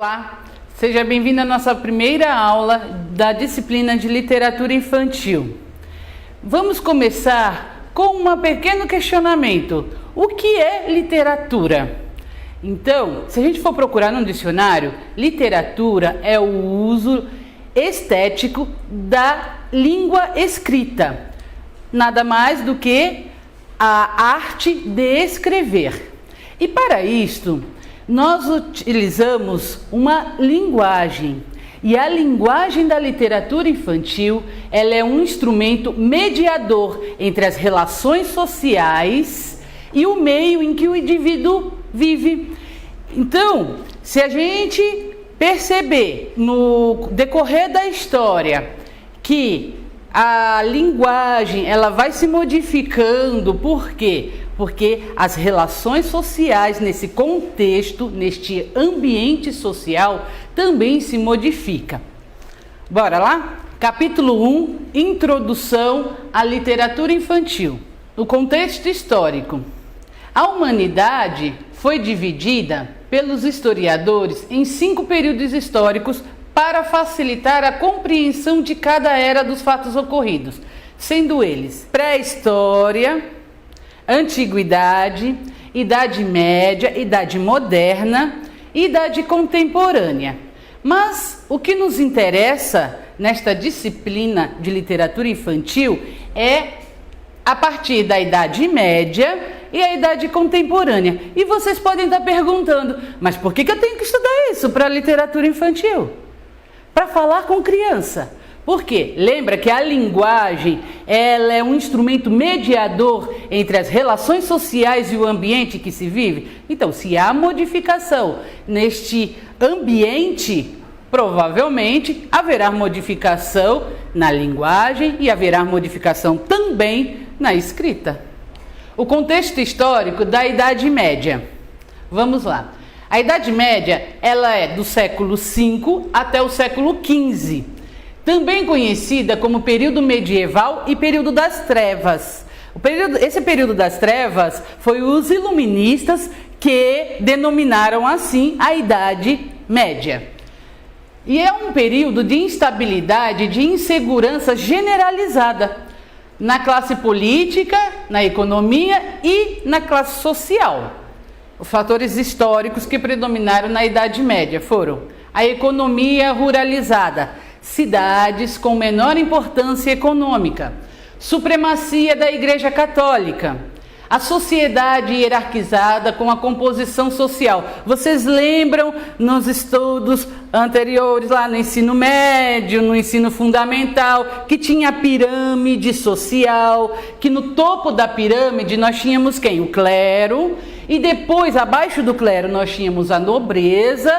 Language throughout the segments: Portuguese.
Olá, seja bem-vindo à nossa primeira aula da disciplina de literatura infantil. Vamos começar com um pequeno questionamento. O que é literatura? Então, se a gente for procurar no dicionário, literatura é o uso estético da língua escrita. Nada mais do que a arte de escrever. E para isto, nós utilizamos uma linguagem. E a linguagem da literatura infantil, ela é um instrumento mediador entre as relações sociais e o meio em que o indivíduo vive. Então, se a gente perceber no decorrer da história que a linguagem ela vai se modificando, por quê? Porque as relações sociais nesse contexto, neste ambiente social, também se modificam. Bora lá? Capítulo 1, Introdução à literatura infantil. No contexto histórico, a humanidade foi dividida pelos historiadores em 5 períodos históricos para facilitar a compreensão de cada era dos fatos ocorridos, sendo eles pré-história, antiguidade, idade média, idade moderna e idade contemporânea. Mas o que nos interessa nesta disciplina de literatura infantil é a partir da idade média e a idade contemporânea. E vocês podem estar perguntando, mas por que eu tenho que estudar isso para literatura infantil? Para falar com criança. Por quê? Lembra que a linguagem ela é um instrumento mediador entre as relações sociais e o ambiente que se vive? Então, se há modificação neste ambiente, provavelmente haverá modificação na linguagem e haverá modificação também na escrita. O contexto histórico da Idade Média. Vamos lá. A Idade Média ela é do século V até o século XV. Também conhecida como período medieval e período das trevas. Esse período das trevas foi os iluministas que denominaram assim a Idade Média. E é um período de instabilidade, de insegurança generalizada na classe política, na economia e na classe social. Os fatores históricos que predominaram na Idade Média foram a economia ruralizada, cidades com menor importância econômica, supremacia da Igreja Católica, a sociedade hierarquizada com a composição social. Vocês lembram nos estudos anteriores, lá no ensino médio, no ensino fundamental, que tinha a pirâmide social, que no topo da pirâmide nós tínhamos quem? O clero, e depois, abaixo do clero, nós tínhamos a nobreza,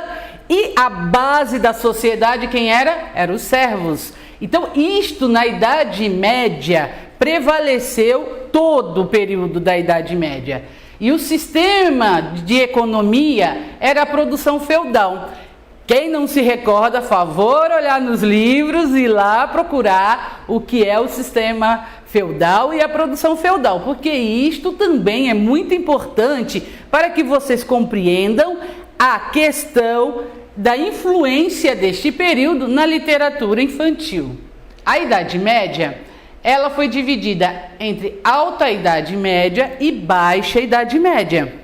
e a base da sociedade, quem era? Eram os servos. Então, isto na Idade Média prevaleceu todo o período da Idade Média. E o sistema de economia era a produção feudal. Quem não se recorda, favor olhar nos livros e lá procurar o que é o sistema feudal e a produção feudal, porque isto também é muito importante para que vocês compreendam a questão da influência deste período na literatura infantil. A Idade Média, ela foi dividida entre Alta Idade Média e Baixa Idade Média.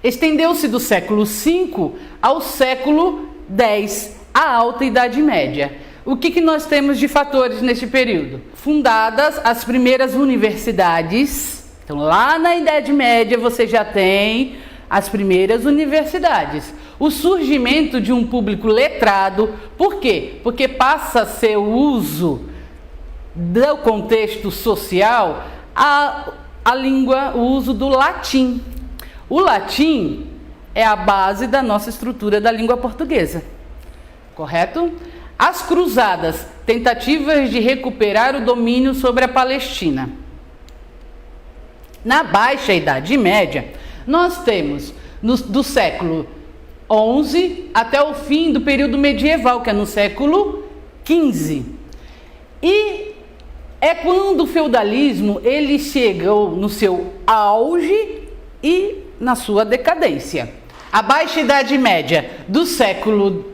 Estendeu-se do século V ao século X, a Alta Idade Média. O que nós temos de fatores neste período? Fundadas as primeiras universidades. Então, lá na Idade Média, você já tem as primeiras universidades. O surgimento de um público letrado. Por quê? Porque passa a ser o uso do contexto social a língua, o uso do latim. O latim é a base da nossa estrutura da língua portuguesa. Correto? As cruzadas, tentativas de recuperar o domínio sobre a Palestina. Na Baixa Idade Média, nós temos do século XI até o fim do período medieval, que é no século XV. E é quando o feudalismo ele chegou no seu auge e na sua decadência. A Baixa Idade Média, do século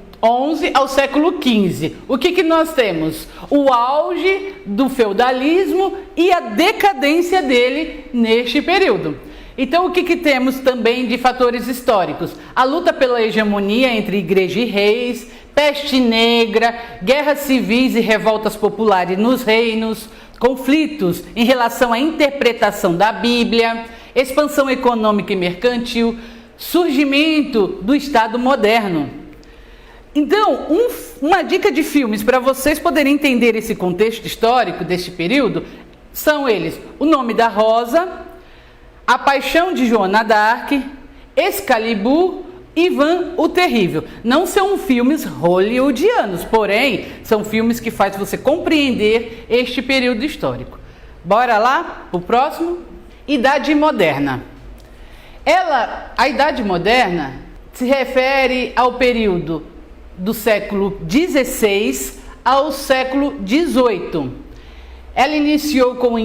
XI ao século XV. O que nós temos? O auge do feudalismo e a decadência dele neste período. Então, o que temos também de fatores históricos? A luta pela hegemonia entre igreja e reis, peste negra, guerras civis e revoltas populares nos reinos, conflitos em relação à interpretação da Bíblia, expansão econômica e mercantil, surgimento do Estado moderno. Então, uma dica de filmes para vocês poderem entender esse contexto histórico deste período são eles: O Nome da Rosa, A Paixão de Joana d'Arc, Excalibur, Ivan o Terrível. Não são filmes hollywoodianos, porém, são filmes que fazem você compreender este período histórico. Bora lá para o próximo? Idade Moderna. A Idade Moderna se refere ao período do século XVI ao século XVIII. Ela iniciou com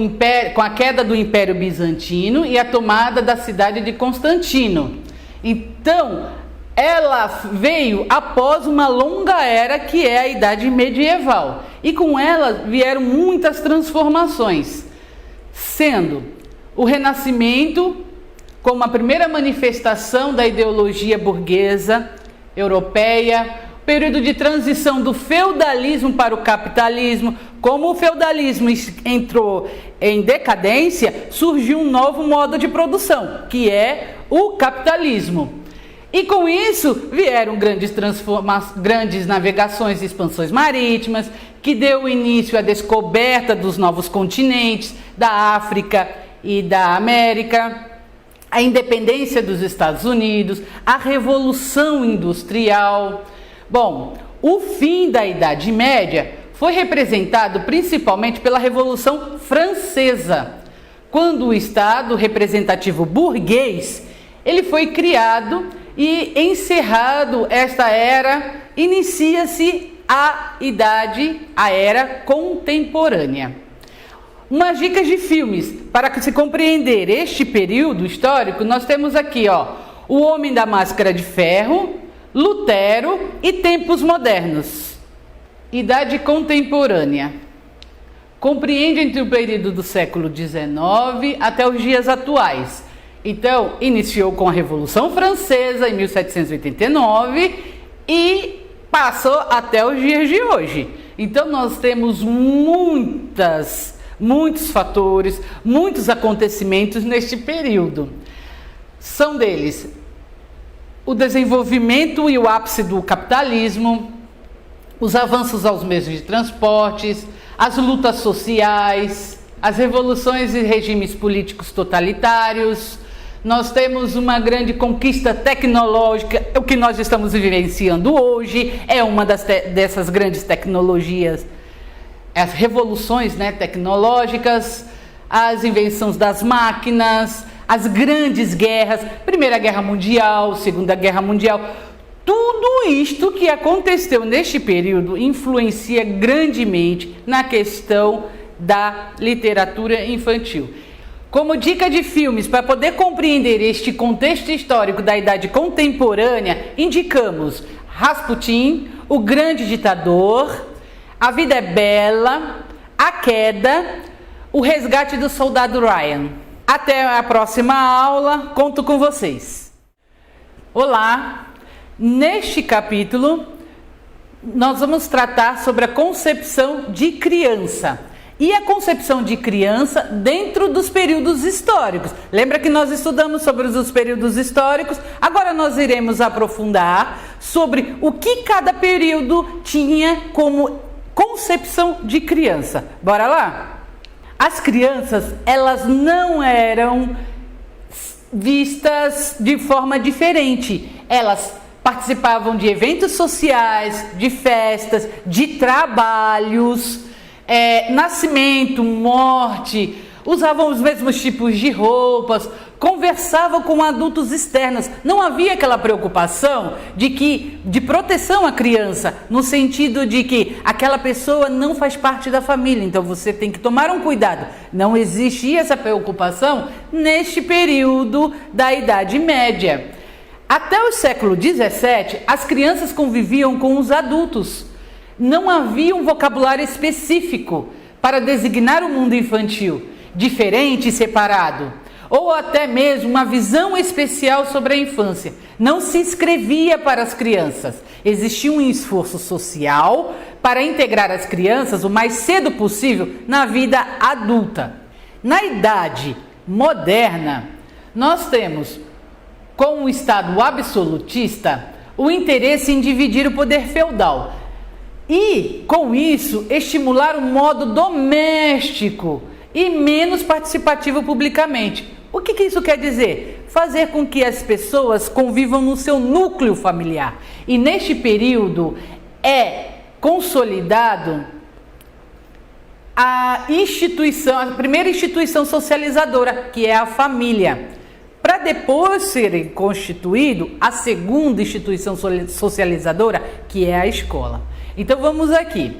a queda do Império Bizantino e a tomada da cidade de Constantino. Então, ela veio após uma longa era que é a Idade Medieval. E com ela vieram muitas transformações, sendo o Renascimento como a primeira manifestação da ideologia burguesa europeia, período de transição do feudalismo para o capitalismo. Como o feudalismo entrou em decadência, surgiu um novo modo de produção, que é o capitalismo. E com isso vieram grandes navegações e expansões marítimas, que deu início à descoberta dos novos continentes, da África e da América, a independência dos Estados Unidos, a Revolução Industrial. Bom, o fim da Idade Média foi representado principalmente pela Revolução Francesa, quando o Estado representativo burguês ele foi criado e encerrado esta era, inicia-se a Era Contemporânea. Umas dicas de filmes para se compreender este período histórico, nós temos aqui, O Homem da Máscara de Ferro, Lutero e Tempos Modernos. Idade Contemporânea. Compreende entre o período do século XIX até os dias atuais. Então, iniciou com a Revolução Francesa em 1789 e passou até os dias de hoje. Então, nós temos muitos fatores, muitos acontecimentos neste período. São deles o desenvolvimento e o ápice do capitalismo, os avanços aos meios de transportes, as lutas sociais, as revoluções e regimes políticos totalitários. Nós temos uma grande conquista tecnológica, o que nós estamos vivenciando hoje é uma dessas grandes tecnologias, as revoluções tecnológicas, as invenções das máquinas, as grandes guerras, Primeira Guerra Mundial, Segunda Guerra Mundial. Tudo isto que aconteceu neste período influencia grandemente na questão da literatura infantil. Como dica de filmes, para poder compreender este contexto histórico da Idade Contemporânea, indicamos Rasputin, O Grande Ditador, A Vida é Bela, A Queda, O Resgate do Soldado Ryan. Até a próxima aula, conto com vocês. Olá! Neste capítulo, nós vamos tratar sobre a concepção de criança. E a concepção de criança dentro dos períodos históricos. Lembra que nós estudamos sobre os períodos históricos? Agora nós iremos aprofundar sobre o que cada período tinha como concepção de criança. Bora lá? As crianças, elas não eram vistas de forma diferente. Elas participavam de eventos sociais, de festas, de trabalhos, nascimento, morte, usavam os mesmos tipos de roupas, conversavam com adultos externos. Não havia aquela preocupação de proteção à criança, no sentido de que aquela pessoa não faz parte da família, então você tem que tomar um cuidado. Não existia essa preocupação neste período da Idade Média. Até o século XVII, as crianças conviviam com os adultos. Não havia um vocabulário específico para designar o mundo infantil, diferente e separado, ou até mesmo uma visão especial sobre a infância. Não se escrevia para as crianças. Existia um esforço social para integrar as crianças o mais cedo possível na vida adulta. Na Idade Moderna, nós temos, com o Estado absolutista, o interesse em dividir o poder feudal e, com isso, estimular o modo doméstico e menos participativo publicamente. O que isso quer dizer? Fazer com que as pessoas convivam no seu núcleo familiar. E neste período é consolidado a primeira instituição socializadora, que é a família, para depois ser constituído a segunda instituição socializadora, que é a escola. Então vamos aqui.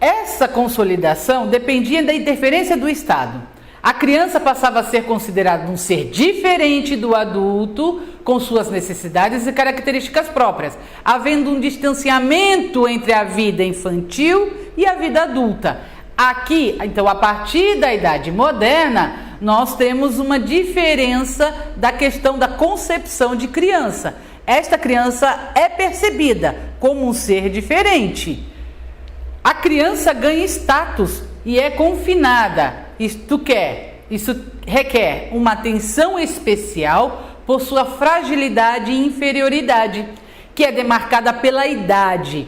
Essa consolidação dependia da interferência do Estado. A criança passava a ser considerada um ser diferente do adulto, com suas necessidades e características próprias, havendo um distanciamento entre a vida infantil e a vida adulta. Aqui, então, a partir da Idade Moderna, nós temos uma diferença da questão da concepção de criança. Esta criança é percebida como um ser diferente. A criança ganha status e é confinada. Isso requer uma atenção especial por sua fragilidade e inferioridade, que é demarcada pela idade.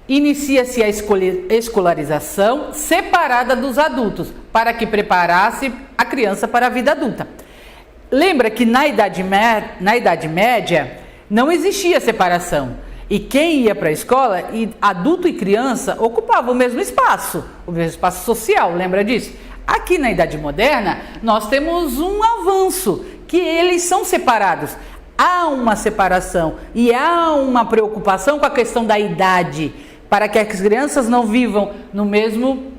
Inicia-se a escolarização separada dos adultos, para que preparasse a criança para a vida adulta. Lembra que na Idade Média não existia separação. E quem ia para a escola, adulto e criança, ocupavam o mesmo espaço social, lembra disso? Aqui na Idade Moderna, nós temos um avanço, que eles são separados. Há uma separação e há uma preocupação com a questão da idade, para que as crianças não vivam no mesmo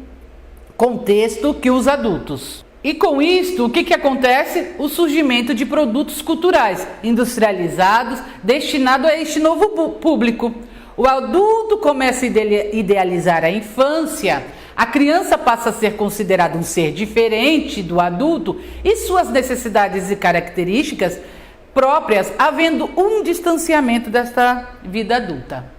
contexto que os adultos. E com isto, o que acontece? O surgimento de produtos culturais industrializados destinados a este novo público. O adulto começa a idealizar a infância, a criança passa a ser considerada um ser diferente do adulto e suas necessidades e características próprias, havendo um distanciamento desta vida adulta.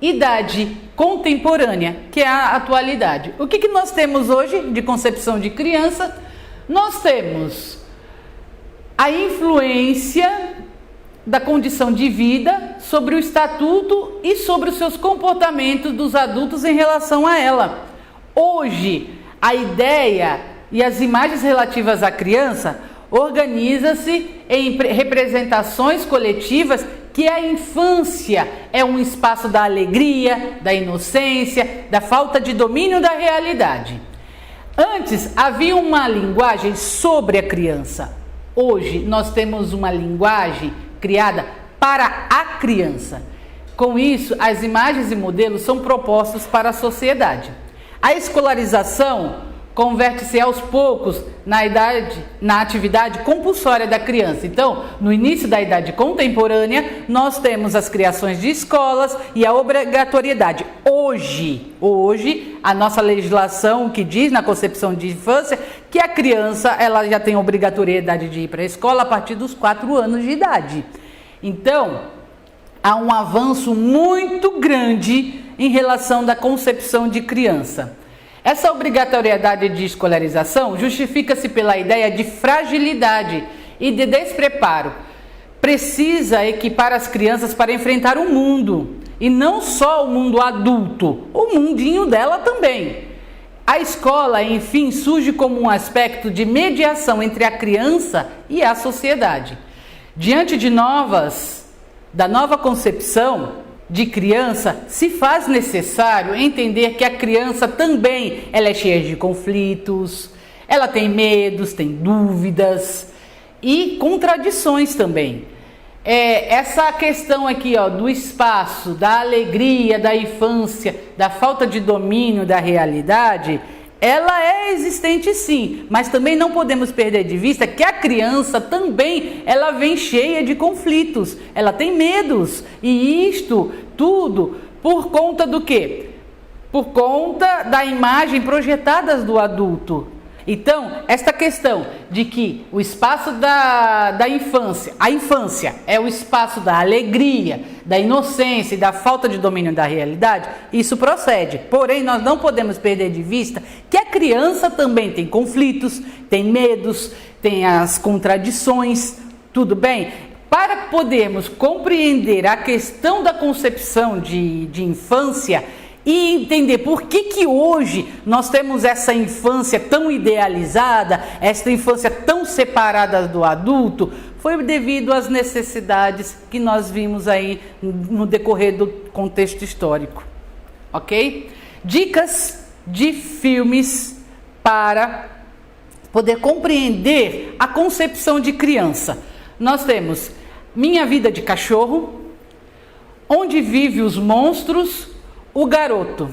Idade contemporânea, que é a atualidade. O que nós temos hoje de concepção de criança? Nós temos a influência da condição de vida sobre o estatuto e sobre os seus comportamentos dos adultos em relação a ela. Hoje, a ideia e as imagens relativas à criança organiza-se em representações coletivas que a infância é um espaço da alegria, da inocência, da falta de domínio da realidade. Antes havia uma linguagem sobre a criança. Hoje nós temos uma linguagem criada para a criança. Com isso, as imagens e modelos são propostos para a sociedade. A escolarização converte-se aos poucos na atividade compulsória da criança. Então, no início da idade contemporânea, nós temos as criações de escolas e a obrigatoriedade. Hoje, a nossa legislação que diz na concepção de infância que a criança ela já tem obrigatoriedade de ir para a escola a partir dos 4 anos de idade. Então, há um avanço muito grande em relação da concepção de criança. Essa obrigatoriedade de escolarização justifica-se pela ideia de fragilidade e de despreparo. Precisa equipar as crianças para enfrentar o mundo, e não só o mundo adulto, o mundinho dela também. A escola, enfim, surge como um aspecto de mediação entre a criança e a sociedade. Diante da nova concepção de criança, se faz necessário entender que a criança também ela é cheia de conflitos, ela tem medos, tem dúvidas e contradições também. Essa questão aqui do espaço, da alegria, da infância, da falta de domínio da realidade, ela é existente sim, mas também não podemos perder de vista que a criança também, ela vem cheia de conflitos, ela tem medos, e isto tudo por conta do quê? Por conta da imagem projetada do adulto. Então, esta questão de que o espaço da infância, a infância é o espaço da alegria, da inocência e da falta de domínio da realidade, isso procede. Porém, nós não podemos perder de vista que a criança também tem conflitos, tem medos, tem as contradições, tudo bem? Para podermos compreender a questão da concepção de infância, e entender por que hoje nós temos essa infância tão idealizada, essa infância tão separada do adulto, foi devido às necessidades que nós vimos aí no decorrer do contexto histórico, ok? Dicas de filmes para poder compreender a concepção de criança. Nós temos Minha Vida de Cachorro, Onde Vivem os Monstros, O Garoto.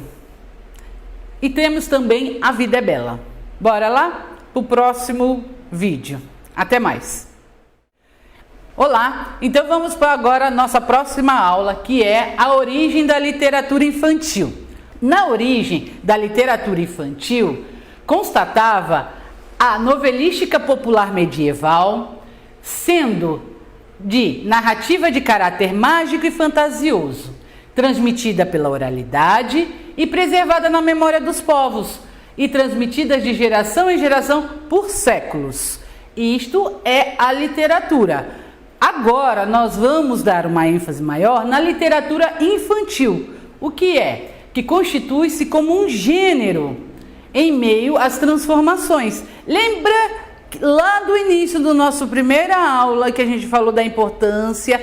E temos também A Vida é Bela. Bora lá para o próximo vídeo. Até mais. Olá, então vamos para agora a nossa próxima aula, que é a origem da literatura infantil. Na origem da literatura infantil, constatava a novelística popular medieval, sendo de narrativa de caráter mágico e fantasioso, transmitida pela oralidade e preservada na memória dos povos, e transmitida de geração em geração por séculos. Isto é a literatura. Agora nós vamos dar uma ênfase maior na literatura infantil, o que é? Que constitui-se como um gênero em meio às transformações. Lembra lá do início do nosso primeira aula que a gente falou da importância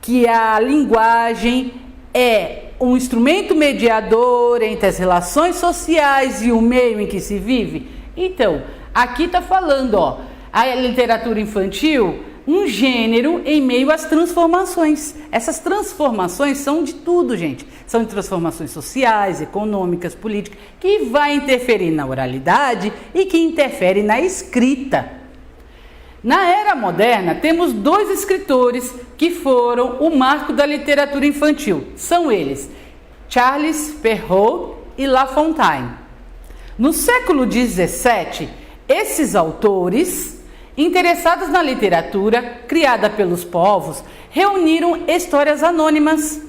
que a linguagem é um instrumento mediador entre as relações sociais e o meio em que se vive? Então, aqui está falando, ó, a literatura infantil, um gênero em meio às transformações. Essas transformações são de tudo, gente. São transformações sociais, econômicas, políticas, que vai interferir na oralidade e que interfere na escrita. Na era moderna, temos dois escritores que foram o marco da literatura infantil. São eles, Charles Perrault e La Fontaine. No século XVII, esses autores, interessados na literatura criada pelos povos, reuniram histórias anônimas,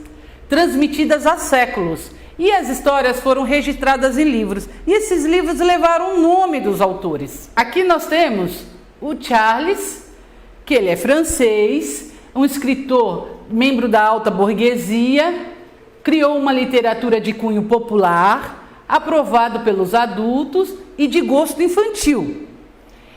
transmitidas há séculos, e as histórias foram registradas em livros, e esses livros levaram o nome dos autores. Aqui nós temos o Charles, que ele é francês, um escritor, membro da alta burguesia, criou uma literatura de cunho popular, aprovado pelos adultos e de gosto infantil.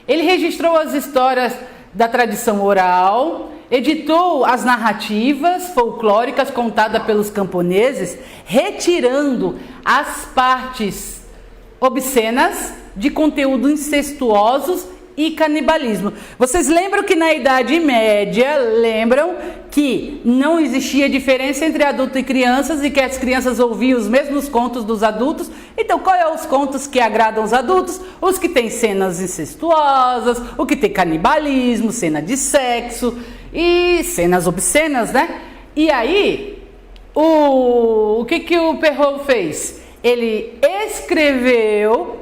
Ele registrou as histórias da tradição oral, editou as narrativas folclóricas contadas pelos camponeses, retirando as partes obscenas de conteúdo incestuosos e canibalismo. Vocês lembram que na Idade Média, que não existia diferença entre adultos e crianças e que as crianças ouviam os mesmos contos dos adultos? Então, qual é os contos que agradam os adultos? Os que têm cenas incestuosas, o que tem canibalismo, cena de sexo e cenas obscenas, né? E aí, o que o Perrault fez? Ele escreveu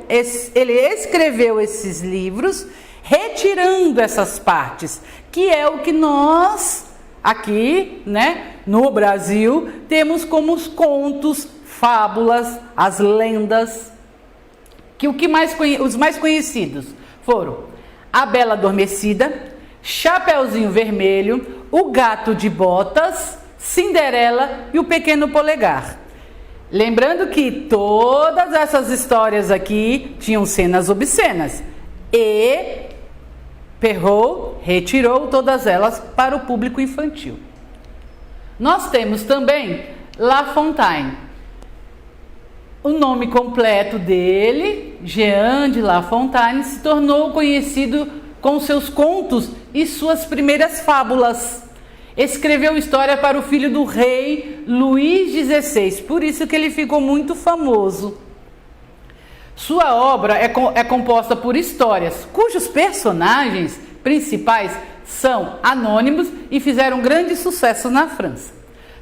esses livros, retirando essas partes, que é o que nós, aqui, né, no Brasil, temos como os contos, fábulas, as lendas, que os mais conhecidos foram A Bela Adormecida, Chapeuzinho Vermelho, O Gato de Botas, Cinderela e O Pequeno Polegar. Lembrando que todas essas histórias aqui tinham cenas obscenas e Perrault retirou todas elas para o público infantil. Nós temos também La Fontaine. O nome completo dele, Jean de La Fontaine, se tornou conhecido com seus contos e suas primeiras fábulas. Escreveu história para o filho do rei Luís XVI, por isso que ele ficou muito famoso. Sua obra é composta por histórias cujos personagens principais são anônimos e fizeram grande sucesso na França.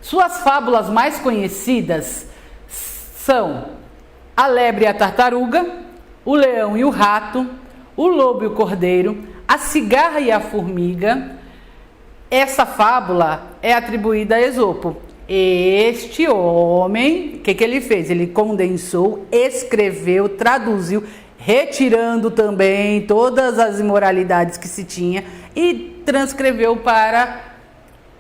Suas fábulas mais conhecidas são A Lebre e a Tartaruga, O Leão e o Rato, O Lobo e o Cordeiro, A Cigarra e a Formiga. Essa fábula é atribuída a Esopo. Este homem, o que ele fez? Ele condensou, escreveu, traduziu, retirando também todas as imoralidades que se tinha e transcreveu para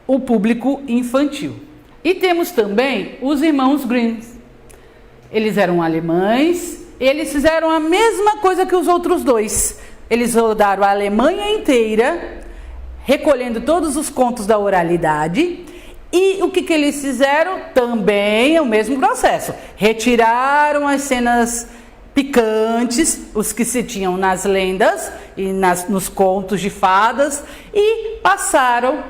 o público infantil. E temos também os irmãos Grimm. Eles eram alemães, eles fizeram a mesma coisa que os outros dois. Eles rodaram a Alemanha inteira, recolhendo todos os contos da oralidade. E o que eles fizeram? Também é o mesmo processo. Retiraram as cenas picantes, os que se tinham nas lendas e nos contos de fadas, e passaram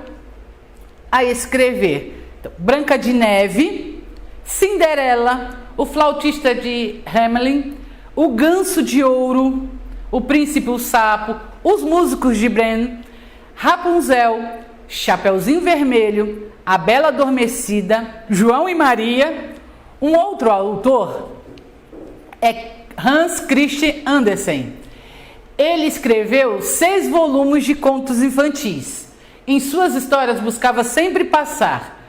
a escrever. Então, Branca de Neve, Cinderela, O Flautista de Hamelin, O Ganso de Ouro, O Príncipe o Sapo, Os Músicos de Bren, Rapunzel, Chapeuzinho Vermelho, A Bela Adormecida, João e Maria. Um outro autor é Hans Christian Andersen. Ele escreveu 6 volumes de contos infantis. Em suas histórias buscava sempre passar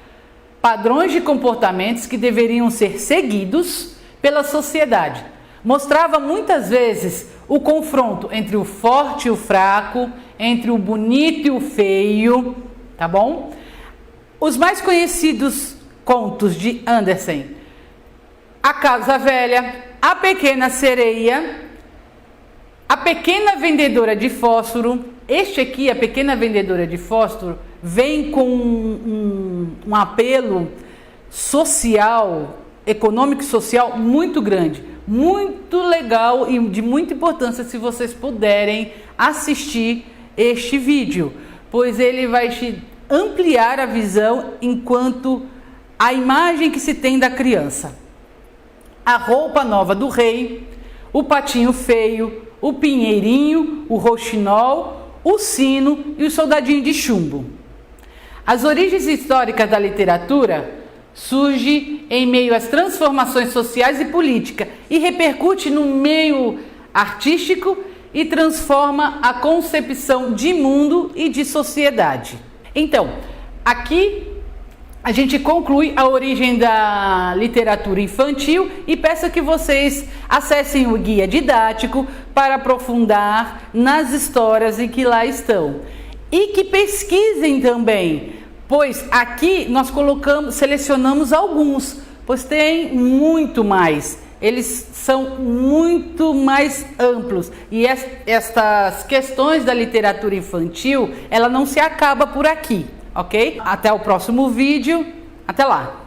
padrões de comportamentos que deveriam ser seguidos pela sociedade. Mostrava muitas vezes o confronto entre o forte e o fraco, entre o bonito e o feio, tá bom? Os mais conhecidos contos de Andersen: A Casa Velha, A Pequena Sereia, A Pequena Vendedora de Fósforo. Este aqui, A Pequena Vendedora de Fósforo, vem com um apelo social, econômico e social muito grande, muito legal e de muita importância se vocês puderem assistir este vídeo, pois ele vai te ampliar a visão enquanto a imagem que se tem da criança. A Roupa Nova do Rei, O Patinho Feio, O Pinheirinho, O Rouxinol, O Sino e O Soldadinho de Chumbo. As origens históricas da literatura surgem em meio às transformações sociais e políticas e repercute no meio artístico e transforma a concepção de mundo e de sociedade. Então, aqui a gente conclui a origem da literatura infantil e peço que vocês acessem o guia didático para aprofundar nas histórias em que lá estão. E que pesquisem também, pois aqui nós selecionamos alguns, pois tem muito mais. Eles são muito mais amplos e estas questões da literatura infantil, ela não se acaba por aqui, ok? Até o próximo vídeo, até lá!